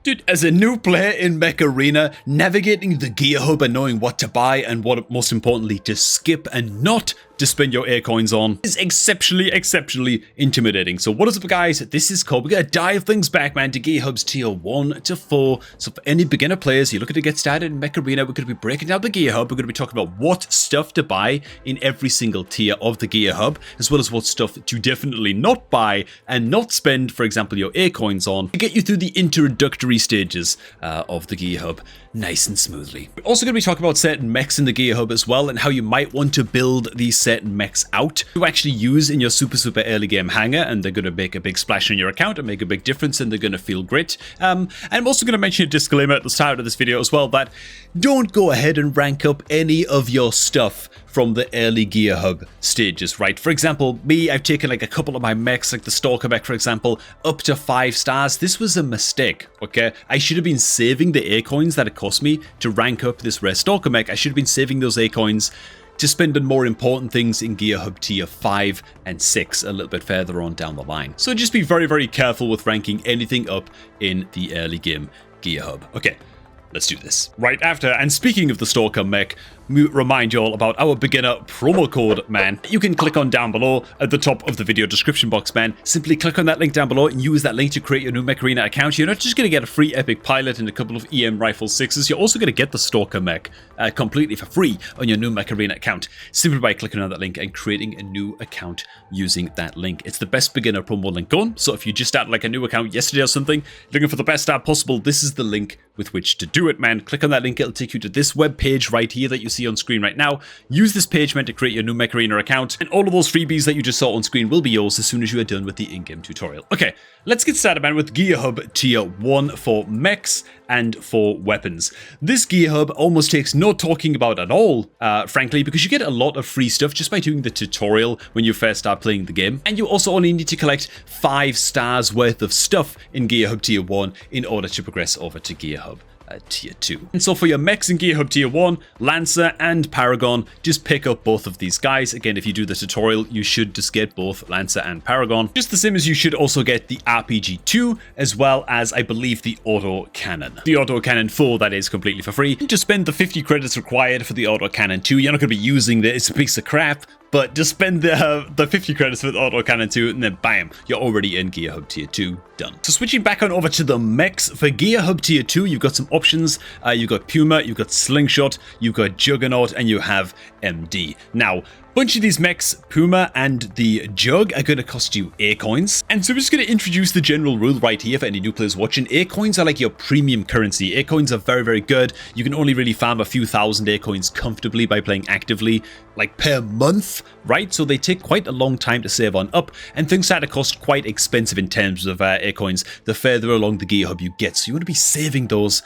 Dude, as a new player in Mech Arena, navigating the gear hub and knowing what to buy and what, most importantly, to skip and not to spend your air coins on is exceptionally intimidating. So what is up, guys? This is Cole. We're gonna dive things back, man, to gear hubs tier 1 to 4. So for any beginner players, you're looking to get started in Mech Arena, we're gonna be breaking down the gear hub. We're gonna be talking about what stuff to buy in every single tier of the gear hub, as well as what stuff to definitely not buy and not spend, for example, your air coins on, to get you through the introductory stages of the gear hub nice and smoothly. We're also going to be talking about certain mechs in the gear hub as well, and how you might want to build these certain mechs out to actually use in your super early game hangar, and they're going to make a big splash on your account and make a big difference, and they're going to feel great. And I'm also going to mention a disclaimer at the start of this video as well, that don't go ahead and rank up any of your stuff from the early gear hub stages, right? For example, me, I've taken like a couple of my mechs, like the Stalker mech, for example, up to 5 stars. This was a mistake, okay? I should have been saving the air coins that it cost me to rank up this rare Stalker mech. I should have been saving those air coins to spend on more important things in gear hub tier 5 and 6 a little bit further on down the line. So just be very careful with ranking anything up in the early game gear hub. Okay, let's do this. Right after, and speaking of the Stalker mech, we remind you all about our beginner promo code, man. You can click on down below at the top of the video description box, man. Simply click on that link down below and use that link to create your new Mech Arena account. You're not just going to get a free epic pilot and a couple of EM rifle 6s, you're also going to get the Stalker mech completely for free on your new Mech Arena account, simply by clicking on that link and creating a new account using that link. It's the best beginner promo link going, so if you just started like a new account yesterday or something, looking for the best start possible, this is the link with which to do it, man. Click on that link, it'll take you to this web page right here that you see on screen right now. Use this page, man, to create your new Mech Arena account, and all of those freebies that you just saw on screen will be yours as soon as you are done with the in-game tutorial. Okay, let's get started, man, with gear hub tier 1 for mechs and for weapons. This gear hub almost takes no talking about at all, frankly, because you get a lot of free stuff just by doing the tutorial when you first start playing the game, and you also only need to collect 5 stars worth of stuff in gear hub tier 1 in order to progress over to gear hub tier 2. And so for your mechs in gear hub tier 1, Lancer and Paragon, just pick up both of these guys. Again, if you do the tutorial, you should just get both Lancer and Paragon, just the same as you should also get the RPG-2, as well as, I believe, the Auto Cannon. The Auto Cannon 4, that is completely for free. Just spend the 50 credits required for the Auto Cannon 2. You're not going to be using this, it's a piece of crap, but just spend the 50 credits for the Auto Cannon 2, and then bam, you're already in Gear Hub Tier 2, done. So switching back on over to the mechs, for Gear Hub Tier 2, you've got some options. You've got Puma, you've got Slingshot, you've got Juggernaut, and you have MD. Now, bunch of these mechs, Puma and the Jug, are going to cost you air coins. And so we're just going to introduce the general rule right here for any new players watching. Air coins are like your premium currency. Air coins are very good. You can only really farm a few thousand air coins comfortably by playing actively, like per month, right? So they take quite a long time to save on up, and things start to cost quite expensive in terms of air coins the further along the gear hub you get. So you want to be saving those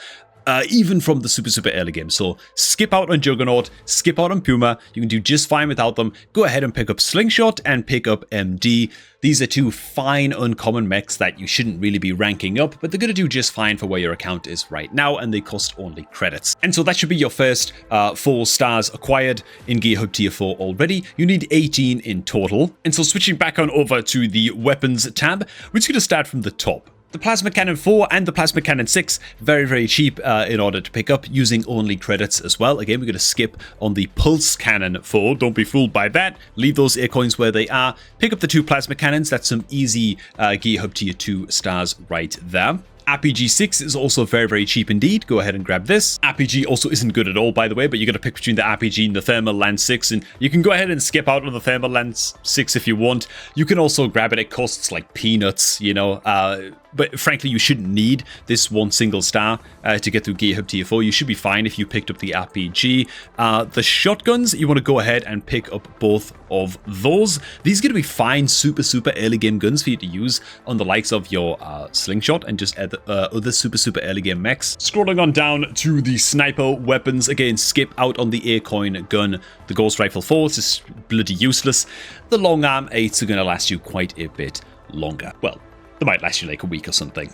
even from the super early game. So skip out on Juggernaut, skip out on Puma. You can do just fine without them. Go ahead and pick up Slingshot and pick up MD. These are 2 fine uncommon mechs that you shouldn't really be ranking up, but they're going to do just fine for where your account is right now, and they cost only credits. And so that should be your first 4 stars acquired in Gear Hub Tier 4 already. You need 18 in total. And so switching back on over to the weapons tab, we're just going to start from the top. The Plasma Cannon 4 and the Plasma Cannon 6, very cheap in order to pick up, using only credits as well. Again, we're going to skip on the Pulse Cannon 4. Don't be fooled by that. Leave those air coins where they are. Pick up the 2 Plasma Cannons. That's some easy Gear Hub Tier 2 stars right there. RPG-6 is also very cheap indeed. Go ahead and grab this. RPG also isn't good at all, by the way, but you got to pick between the RPG and the Thermal Lance 6, and you can go ahead and skip out on the Thermal Lance 6 if you want. You can also grab it. It costs like peanuts, you know, but frankly, you shouldn't need this 1 single star to get through Gear Hub Tier 4. You should be fine if you picked up the RPG. The shotguns, you want to go ahead and pick up both of those. These are going to be fine super early game guns for you to use on the likes of your Slingshot and just other super early game mechs. Scrolling on down to the sniper weapons, again, skip out on the air coin gun. The Ghost Rifle 4 is just bloody useless. The long arm 8s are going to last you quite a bit longer. Well, They might last you like a week or something.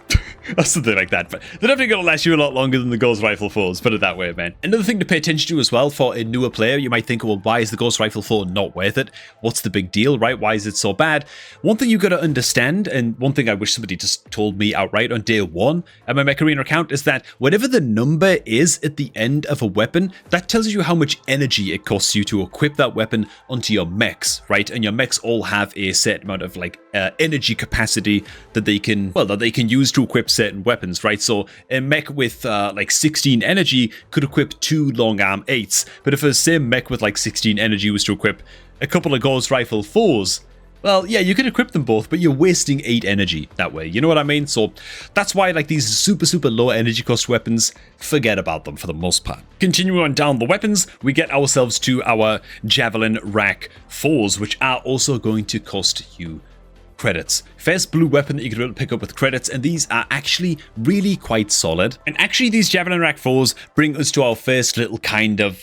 Or something like that. But they're definitely going to last you a lot longer than the Ghost Rifle 4s, put it that way, man. Another thing to pay attention to as well for a newer player, you might think, well, why is the Ghost Rifle 4 not worth it? What's the big deal, right? Why is it so bad? One thing you got to understand, and one thing I wish somebody just told me outright on day one at my Mech Arena account, is that whatever the number is at the end of a weapon, that tells you how much energy it costs you to equip that weapon onto your mechs, right? And your mechs all have a set amount of like energy capacity that they can use to equip certain weapons, right? So a mech with like 16 energy could equip 2 long arm 8s, but if the same mech with like 16 energy was to equip a couple of Ghost Rifle 4s, well, yeah, you can equip them both, but you're wasting 8 energy that way. You know what I mean? So that's why, like, these super low energy cost weapons, forget about them for the most part. Continuing on down the weapons, we get ourselves to our Javelin Rack 4s, which are also going to cost you credits. First blue weapon that you can be able to pick up with credits, and these are actually really quite solid. And actually these Javelin Rack 4s bring us to our first little kind of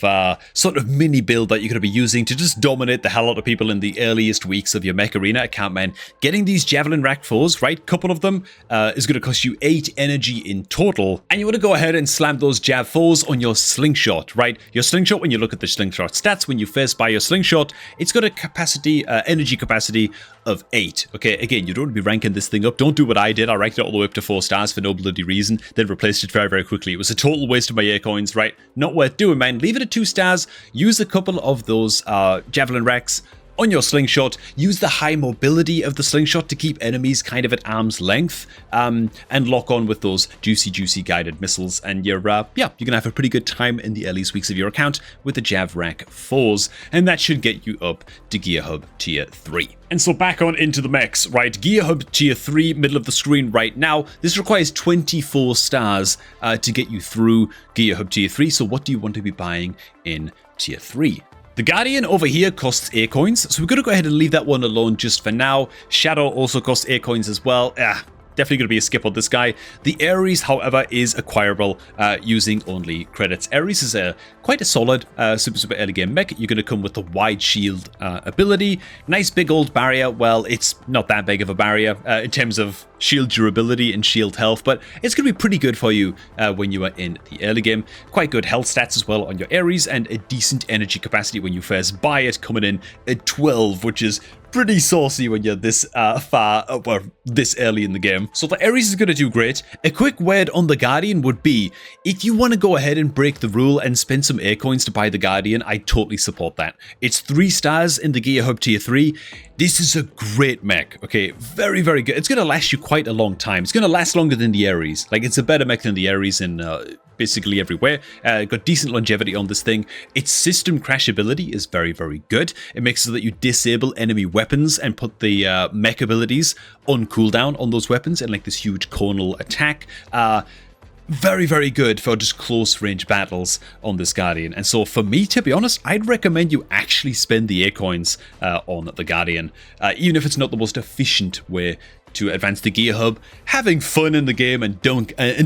sort of mini build that you're going to be using to just dominate the hell out of people in the earliest weeks of your Mech Arena account, man. Getting these Javelin Rack 4s, right, couple of them, is going to cost you 8 energy in total, and you want to go ahead and slam those Jav 4s on your slingshot, right? Your slingshot, when you look at the slingshot stats, when you first buy your slingshot, it's got a capacity, energy capacity of 8. Okay, again, you don't want to be ranking this thing up. Don't do what I did. I ranked it all the way up to 4 stars for no bloody reason, then replaced it very quickly. It was a total waste of my air coins, right? Not worth doing, man. Leave it at 2 stars. Use a couple of those Javelin Racks on your slingshot. Use the high mobility of the slingshot to keep enemies kind of at arm's length, and lock on with those juicy guided missiles, and you're gonna have a pretty good time in the earliest weeks of your account with the Jav Rack 4s, and that should get you up to Gear Hub Tier 3. And so back on into the mechs, right? Gear Hub Tier 3, middle of the screen right now. This requires 24 stars to get you through Gear Hub Tier 3, so what do you want to be buying in Tier 3? The Guardian over here costs air coins, so we're going to go ahead and leave that one alone just for now. Shadow also costs air coins as well. Definitely going to be a skip on this guy. The Ares, however, is acquirable using only credits. Ares is quite a solid super early game mech. You're going to come with the wide shield ability. Nice big old barrier. Well, it's not that big of a barrier in terms of shield durability and shield health, but it's going to be pretty good for you when you are in the early game. Quite good health stats as well on your Ares, and a decent energy capacity when you first buy it, coming in at 12, which is pretty saucy when you're this this early in the game. So the Ares is going to do great. A quick word on the Guardian would be, if you want to go ahead and break the rule and spend some air coins to buy the Guardian, I totally support that. It's 3 stars in the Gear Hub Tier 3. This is a great mech, okay? Very good. It's going to last you quite a long time. It's going to last longer than the Ares. Like, it's a better mech than the Ares in basically everywhere. Got decent longevity on this thing. Its system crash ability is very good. It makes it so that you disable enemy weapons and put the mech abilities on cooldown on those weapons, and like this huge conal attack. Very good for just close range battles on this Guardian. And so for me, to be honest, I'd recommend you actually spend the air coins on the Guardian, even if it's not the most efficient way to advance the Gear Hub. Having fun in the game and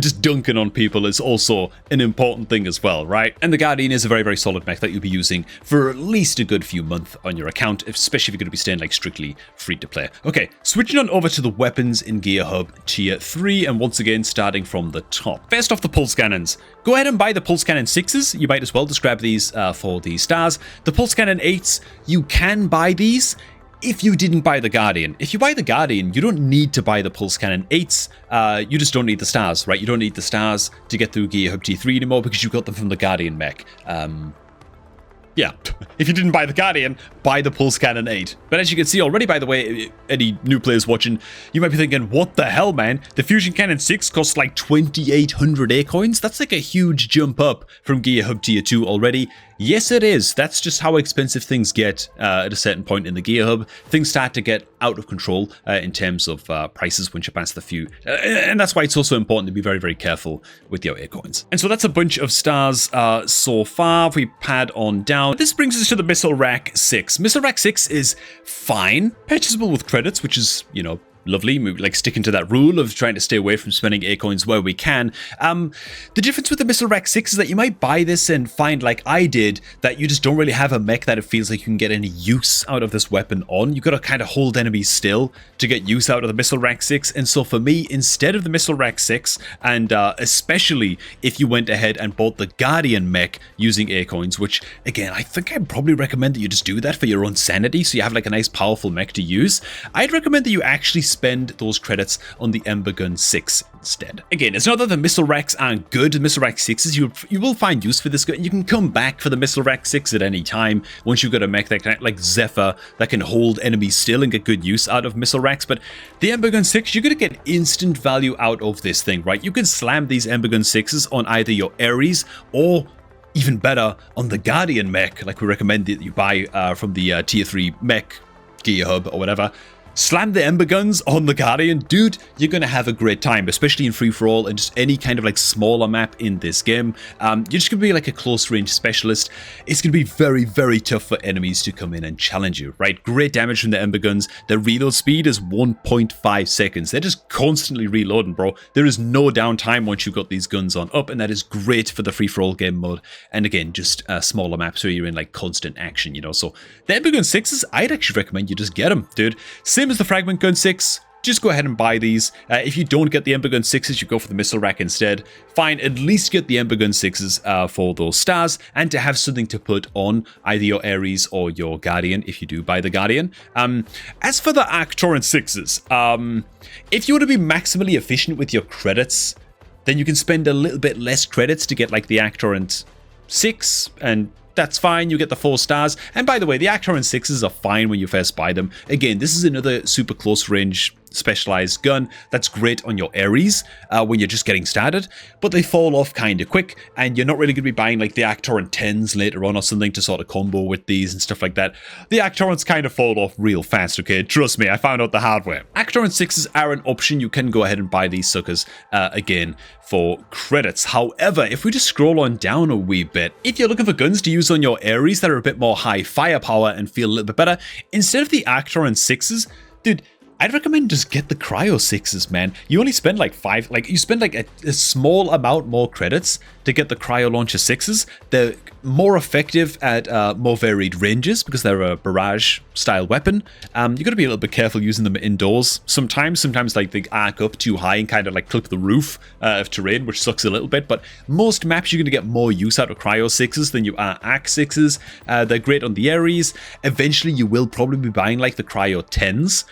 just dunking on people is also an important thing as well, right? And the Guardian is a very solid mech that you'll be using for at least a good few months on your account, especially if you're going to be staying like strictly free to play. Okay, switching on over to the weapons in Gear Hub Tier 3, and once again starting from the top. First off, the pulse cannons. Go ahead and buy the pulse cannon 6s. You might as well just grab these for the stars. The pulse cannon 8s, you can buy these if you didn't buy the Guardian. If you buy the Guardian, you don't need to buy the Pulse Cannon 8s. You just don't need the stars, right? You don't need the stars to get through Gear Hub T3 anymore because you got them from the Guardian mech. Yeah, if you didn't buy the Guardian, buy the Pulse Cannon 8. But as you can see already, by the way, any new players watching, you might be thinking, what the hell, man? The Fusion Cannon 6 costs like 2,800 air coins? That's like a huge jump up from Gear Hub Tier 2 already. Yes, it is. That's just how expensive things get at a certain point in the Gear Hub. Things start to get out of control in terms of prices once you pass the few. And that's why it's also important to be very careful with your air coins. And so that's a bunch of stars so far. If we pad on down, this brings us to the Missile Rack 6. Missile Rack 6 is fine, purchasable with credits, which is, you know, lovely. We're like sticking to that rule of trying to stay away from spending A coins where we can. The difference with the Missile Rack 6 is that you might buy this and find, like I did, that you just don't really have a mech that it feels like you can get any use out of this weapon on. You gotta kind of hold enemies still to get use out of the Missile Rack 6. And so for me, instead of the Missile Rack 6, and especially if you went ahead and bought the Guardian mech using A coins, which again, I think I'd probably recommend that you just do that for your own sanity, so you have like a nice powerful mech to use. I'd recommend that you actually spend those credits on the Ember Gun 6 instead. Again, it's not that the Missile Racks aren't good. The Missile Rack 6s, you will find use for this gun. You can come back for the Missile Rack 6 at any time once you've got a mech that can, like Zephyr, that can hold enemies still and get good use out of Missile Racks. But the Ember Gun 6, you're going to get instant value out of this thing, right? You can slam these Ember Gun 6s on either your Ares or even better on the Guardian mech, like we recommend that you buy from the tier 3 mech gear hub or whatever. Slam the Ember Guns on the Guardian, dude, you're gonna have a great time, especially in free-for-all and just any kind of like smaller map in this game. You're just gonna be like a close-range specialist. It's gonna be very, very tough for enemies to come in and challenge you, right? Great damage from the Ember Guns. Their reload speed is 1.5 seconds. They're just constantly reloading, bro. There is no downtime once you've got these guns on up, and that is great for the free-for-all game mode. And again, just smaller maps where you're in like constant action, you know? So the Ember Gun 6s, I'd actually recommend you just get them, dude. Same as the Fragment Gun 6, just go ahead and buy these. If you don't get the Ember Gun 6s, you go for the Missile Rack instead. Fine, at least get the Ember Gun 6s for those stars, and to have something to put on either your Ares or your Guardian, if you do buy the Guardian. As for the Arc Torrent 6s, if you want to be maximally efficient with your credits, then you can spend a little bit less credits to get like the Arc Torrent 6, and that's fine, you get the 4 stars. And by the way, the Arc Torrent 6s are fine when you first buy them. Again, this is another super close range specialized gun that's great on your Ares when you're just getting started, but they fall off kind of quick, and you're not really going to be buying like the Arc Torrent 10s later on or something to sort of combo with these and stuff like that. The Arc Torrents kind of fall off real fast, okay? Trust me, I found out the hard way. Arc Torrent 6s are an option. You can go ahead and buy these suckers again for credits. However, if we just scroll on down a wee bit, if you're looking for guns to use on your Ares that are a bit more high firepower and feel a little bit better, instead of the Arc Torrent 6s, dude, I'd recommend just get the Cryo 6s, man. You only spend like you spend like a small amount more credits to get the Cryo Launcher 6s. They're more effective at more varied ranges because they're a barrage style weapon. You gotta be a little bit careful using them indoors sometimes like they arc up too high and kind of like clip the roof of terrain, which sucks a little bit, but most maps you're gonna get more use out of Cryo 6s than you are Arc 6s. They're great on the Ares. Eventually you will probably be buying like the Cryo 10s.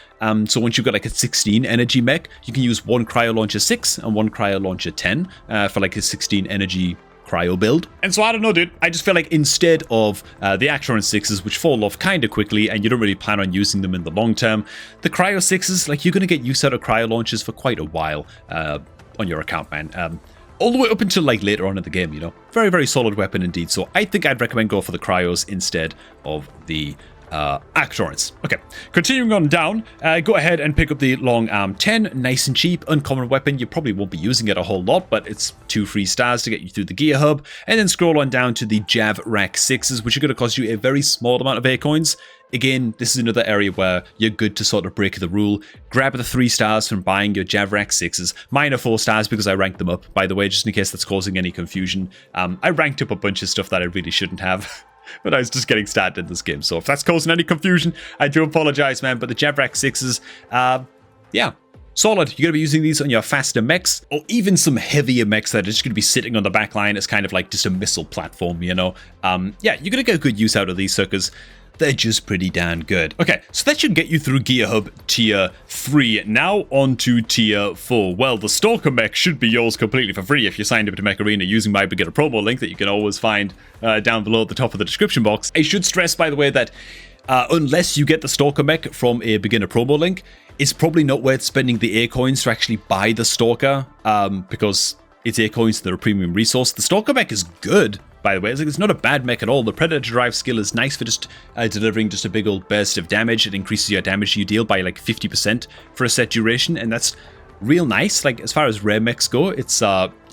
So once you've got like a 16 energy mech, you can use one Cryo Launcher 6 and one Cryo Launcher 10 for like a 16 energy cryo build. And so I don't know, dude, I just feel like instead of the Arc Torrent 6s, which fall off kind of quickly and you don't really plan on using them in the long term, the Cryo 6s, like you're going to get use out of cryo launchers for quite a while on your account, man. All the way up until like later on in the game, you know. Very, very solid weapon indeed. So I think I'd recommend go for the cryos instead of the Arc Torrents. Okay, continuing on down, go ahead and pick up the Long Arm 10, nice and cheap, uncommon weapon. You probably won't be using it a whole lot, but it's 2 free stars to get you through the gear hub. And then scroll on down to the Jav Rack 6s, which are going to cost you a very small amount of A coins. Again, this is another area where you're good to sort of break the rule. Grab the 3 stars from buying your Jav Rack 6s. Mine are 4 stars because I ranked them up, by the way, just in case that's causing any confusion. I ranked up a bunch of stuff that I really shouldn't have. But I was just getting started in this game, so if that's causing any confusion, I do apologize, man. But the Jav Rack 6s, yeah, solid. You're going to be using these on your faster mechs, or even some heavier mechs that are just going to be sitting on the back line as kind of like just a missile platform, you know? Yeah, you're going to get good use out of these suckers. They're just pretty darn good. Okay, so that should get you through Gear Hub Tier 3. Now on to Tier 4. Well, the Stalker mech should be yours completely for free if you signed up to Mech Arena using my beginner promo link that you can always find down below at the top of the description box. I should stress, by the way, that unless you get the Stalker mech from a beginner promo link, it's probably not worth spending the A coins to actually buy the Stalker because it's A coins, they're a premium resource. The Stalker mech is good, by the way. It's not a bad mech at all. The Predator Drive skill is nice for just delivering just a big old burst of damage. It increases your damage you deal by like 50% for a set duration, and that's real nice. Like, as far as rare mechs go, it's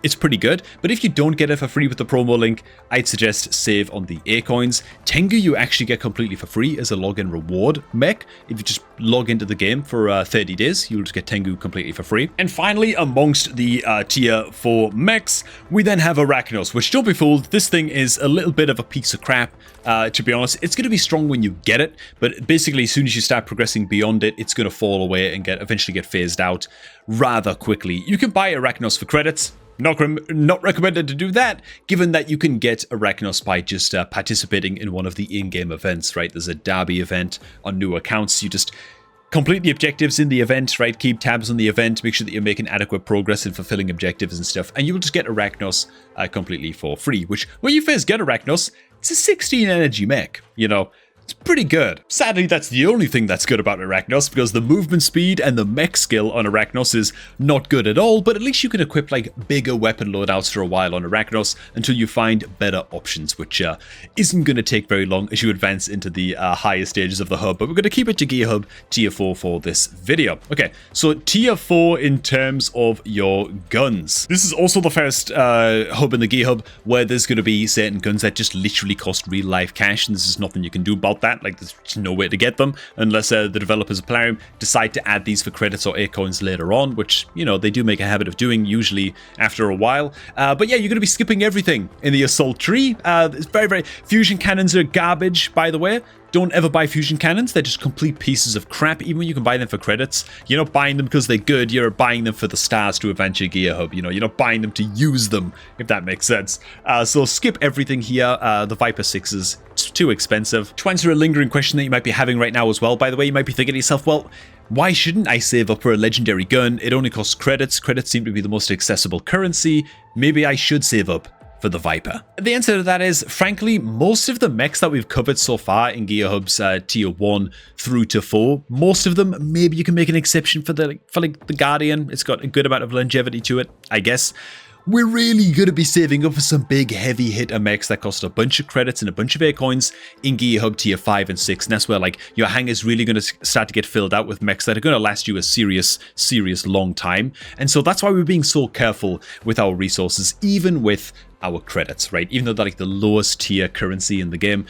it's pretty good. But if you don't get it for free with the promo link, I'd suggest save on the A coins. Tengu you actually get completely for free as a login reward mech. If you just log into the game for 30 days, you'll just get Tengu completely for free. And finally, amongst the tier 4 mechs, we then have Arachnos, which, don't be fooled, this thing is a little bit of a piece of crap. To be honest, it's going to be strong when you get it, but basically as soon as you start progressing beyond it, it's going to fall away and eventually get phased out rather quickly. You can buy Arachnos for credits. Not recommended to do that, given that you can get Arachnos by just participating in one of the in-game events, right? There's a derby event on new accounts. You just complete the objectives in the event, right? Keep tabs on the event, make sure that you're making adequate progress in fulfilling objectives and stuff, and you will just get Arachnos completely for free, which, when you first get Arachnos, it's a 16 energy mech, you know? It's pretty good. Sadly, that's the only thing that's good about Arachnos, because the movement speed and the mech skill on Arachnos is not good at all, but at least you can equip like bigger weapon loadouts for a while on Arachnos until you find better options, which isn't going to take very long as you advance into the higher stages of the hub, but we're going to keep it to Gear Hub Tier 4 for this video. Okay, so Tier 4 in terms of your guns. This is also the first hub in the Gear Hub where there's going to be certain guns that just literally cost real life cash, and this is nothing you can do about that. Like, there's just no way to get them unless the developers of Plarium decide to add these for credits or A-coins later on, which, you know, they do make a habit of doing usually after a while. But yeah, you're going to be skipping everything in the assault tree. It's very fusion cannons are garbage, by the way. Don't ever buy fusion cannons. They're just complete pieces of crap, even when you can buy them for credits. You're not buying them because they're good. You're buying them for the stars to advance your Gear Hub. You know, you're not buying them to use them, if that makes sense. So skip everything here. The Viper 6s, it's too expensive. To answer a lingering question that you might be having right now as well, by the way, you might be thinking to yourself, well, why shouldn't I save up for a legendary gun? It only costs credits. Credits seem to be the most accessible currency. Maybe I should save up for the Viper. The answer to that is, frankly, most of the mechs that we've covered so far in Gear Hub's Tier 1 through to 4, most of them, maybe you can make an exception for the Guardian. It's got a good amount of longevity to it, I guess. We're really going to be saving up for some big heavy hitter mechs that cost a bunch of credits and a bunch of A-coins in Gear Hub Tier 5 and 6, and that's where like your hangar's really going to start to get filled out with mechs that are going to last you a serious long time. And so that's why we're being so careful with our resources, even with our credits, right? Even though they're like the lowest tier currency in the game,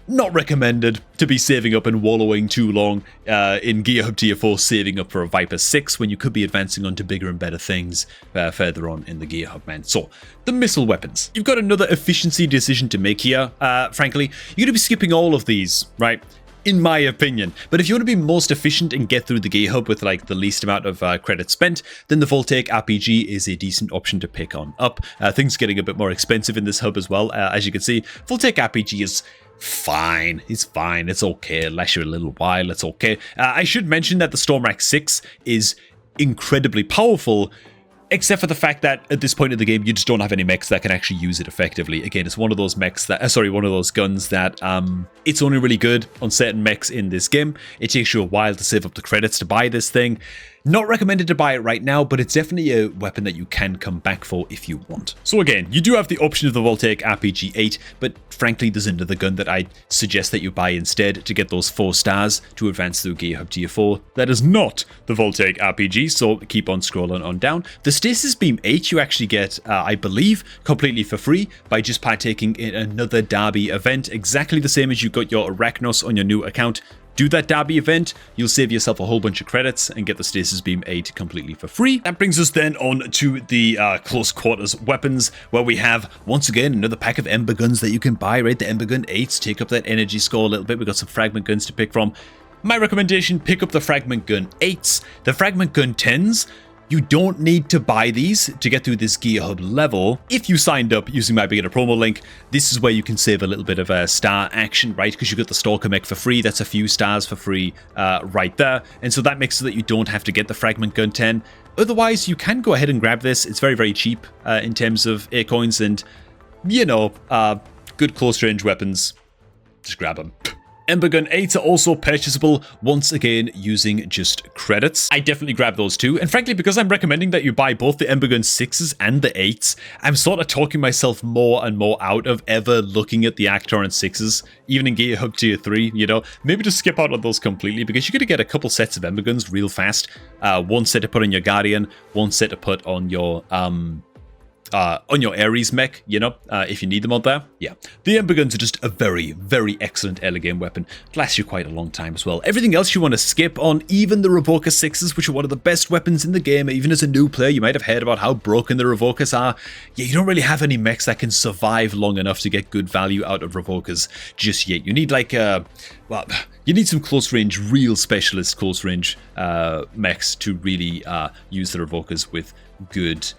not recommended to be saving up and wallowing too long in Gear Hub Tier 4, saving up for a Viper 6 when you could be advancing on to bigger and better things further on in the Gear Hub, man. So, the missile weapons. You've got another efficiency decision to make here, frankly. You're going to be skipping all of these, right? In my opinion. But if you want to be most efficient and get through the Gear Hub with like the least amount of credits spent, then the Voltaic RPG is a decent option to pick on up. Things getting a bit more expensive in this hub as well. As you can see, Voltaic RPG is fine. It's fine. It's okay. It'll last you a little while. It's okay. I should mention that the Stormrack 6 is incredibly powerful, except for the fact that at this point in the game, you just don't have any mechs that can actually use it effectively. Again, it's one of those mechs that, one of those guns that it's only really good on certain mechs in this game. It takes you a while to save up the credits to buy this thing. Not recommended to buy it right now, but it's definitely a weapon that you can come back for if you want. So again, you do have the option of the Voltaic RPG 8, but frankly, there's another gun that I suggest that you buy instead to get those 4 stars to advance through Gear Hub Tier 4. That is not the Voltaic RPG, so keep on scrolling on down. The Stasis Beam 8 you actually get, I believe, completely for free by just partaking in another Derby event, exactly the same as you got your Arachnos on your new account. Do that Derby event, you'll save yourself a whole bunch of credits and get the Stasis Beam 8 completely for free. That brings us then on to the close quarters weapons, where we have, once again, another pack of Ember guns that you can buy, right? The Ember Gun 8s, take up that energy score a little bit. We've got some Fragment guns to pick from. My recommendation, pick up the Fragment Gun 8s. The Fragment Gun 10s, you don't need to buy these to get through this Gear Hub level. If you signed up using my beginner promo link, this is where you can save a little bit of a star action, right? Because you got the Stalker mech for free. That's a few stars for free right there. And so that makes it so that you don't have to get the Fragment Gun 10. Otherwise, you can go ahead and grab this. It's very cheap in terms of A-coins and, you know, good close range weapons. Just grab them. Ember Gun 8s are also purchasable, once again, using just credits. I definitely grab those too, and frankly, because I'm recommending that you buy both the Ember Gun 6s and the 8s, I'm sort of talking myself more and more out of ever looking at the Actorant 6s, even in Gear Hub Tier 3, you know? Maybe just skip out on those completely, because you're going to get a couple sets of Ember Guns real fast. One set to put on your Guardian, one set to put on your Ares mech, you know, if you need them on there. Yeah, the Ember Guns are just a very, very excellent early game weapon. It lasts you quite a long time as well. Everything else you want to skip on, even the Revoker 6s, which are one of the best weapons in the game. Even as a new player, you might have heard about how broken the Revokers are. Yeah, you don't really have any mechs that can survive long enough to get good value out of Revokers just yet. You need like, well, you need some close range, real specialist close range mechs to really use the Revokers with good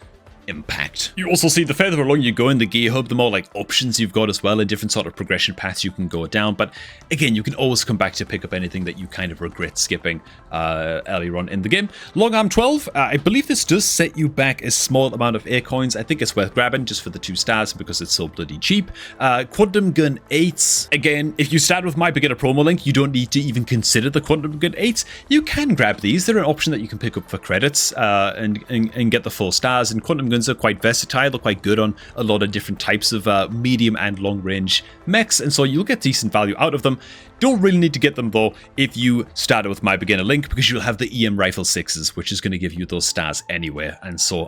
impact. You also see the further along you go in the Gear Hub, the more like options you've got as well, and different sort of progression paths you can go down. But again, you can always come back to pick up anything that you kind of regret skipping earlier on in the game. Long Arm 12, I believe this does set you back a small amount of air coins. I think it's worth grabbing just for the 2 stars because it's so bloody cheap. Quantum Gun 8s, again, if you start with my beginner promo link, you don't need to even consider the Quantum Gun 8s. You can grab these. They're an option that you can pick up for credits and get the 4 stars. And Quantum Gun are quite versatile, they're quite good on a lot of different types of medium and long range mechs, and so you'll get decent value out of them. Don't really need to get them though if you started with my beginner link, because you'll have the EM Rifle 6s, which is going to give you those stars anywhere. And so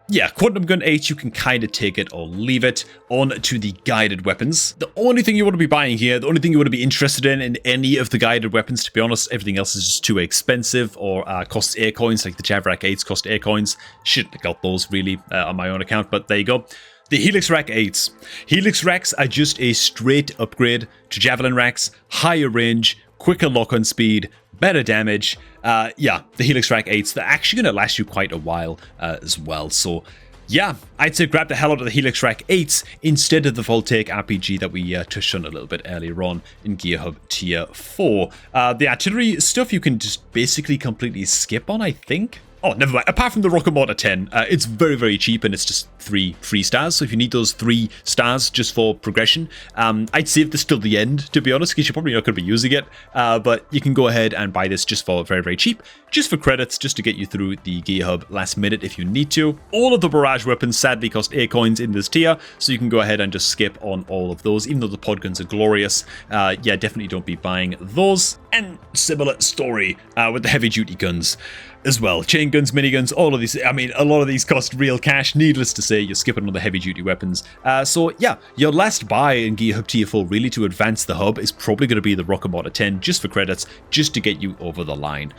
yeah, Quantum Gun 8, you can kind of take it or leave it. On to the guided weapons. The only thing you want to be buying here, the only thing you want to be interested in any of the guided weapons, to be honest, everything else is just too expensive or costs air coins, like the Javrak 8s cost air coins. Shouldn't have got those really on my own account, but there you go. The Helix Rack 8s. Helix Racks are just a straight upgrade to Javelin Racks, higher range, quicker lock-on speed, better damage. Yeah, the Helix Rack 8s, they're actually going to last you quite a while as well. So yeah, I'd say grab the hell out of the Helix Rack 8s instead of the Voltaic RPG that we touched on a little bit earlier on in Gear Hub Tier 4. The artillery stuff you can just basically completely skip on, I think. Oh, never mind. Apart from the Rocket Mortar 10, it's very, very cheap, and it's just 3 stars. So if you need those 3 stars just for progression, I'd save this till the end, to be honest, because you're probably not going to be using it. But you can go ahead and buy this just for very, very cheap, just for credits, just to get you through the Gear Hub last minute if you need to. All of the barrage weapons sadly cost air coins in this tier, so you can go ahead and just skip on all of those, even though the pod guns are glorious. Yeah, definitely don't be buying those. And similar story with the heavy duty guns as well. Chain guns, miniguns, all of these. I mean, a lot of these cost real cash. Needless to say, you're skipping on the heavy duty weapons. So yeah, your last buy in Gear Hub Tier 4 really to advance the hub is probably going to be the Rocket Mortar 10 just for credits, just to get you over the line.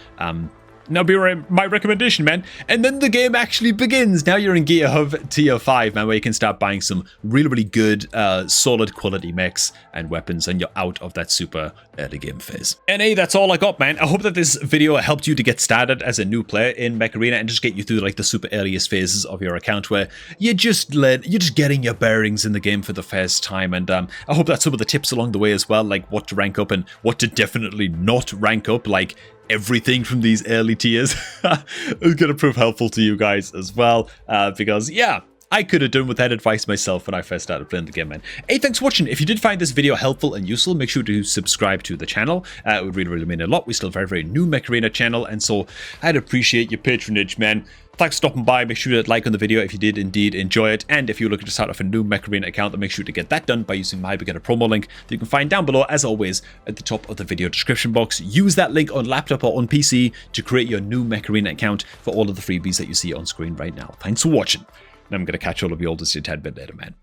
Now be my recommendation, man. And then the game actually begins. Now you're in Gear Hub Tier 5, man, where you can start buying some really, really good, solid quality mechs and weapons, and you're out of that super early game phase. And hey, that's all I got, man. I hope that this video helped you to get started as a new player in Mech Arena and just get you through like the super earliest phases of your account, where you're just getting your bearings in the game for the first time. And I hope that some of the tips along the way as well, like what to rank up and what to definitely not rank up, like everything from these early tiers, is going to prove helpful to you guys as well, because yeah, I could have done with that advice myself when I first started playing the game, man. Hey, thanks for watching. If you did find this video helpful and useful, make sure to subscribe to the channel. It would really, really mean a lot. We're still a very, very new Mech Arena channel, and so I'd appreciate your patronage, man. Thanks for stopping by. Make sure to like on the video if you did indeed enjoy it. And if you're looking to start off a new Mech Arena account, then make sure to get that done by using my beginner promo link that you can find down below, as always, at the top of the video description box. Use that link on laptop or on PC to create your new Mech Arena account for all of the freebies that you see on screen right now. Thanks for watching. And I'm going to catch all of you all just a tad bit later, man.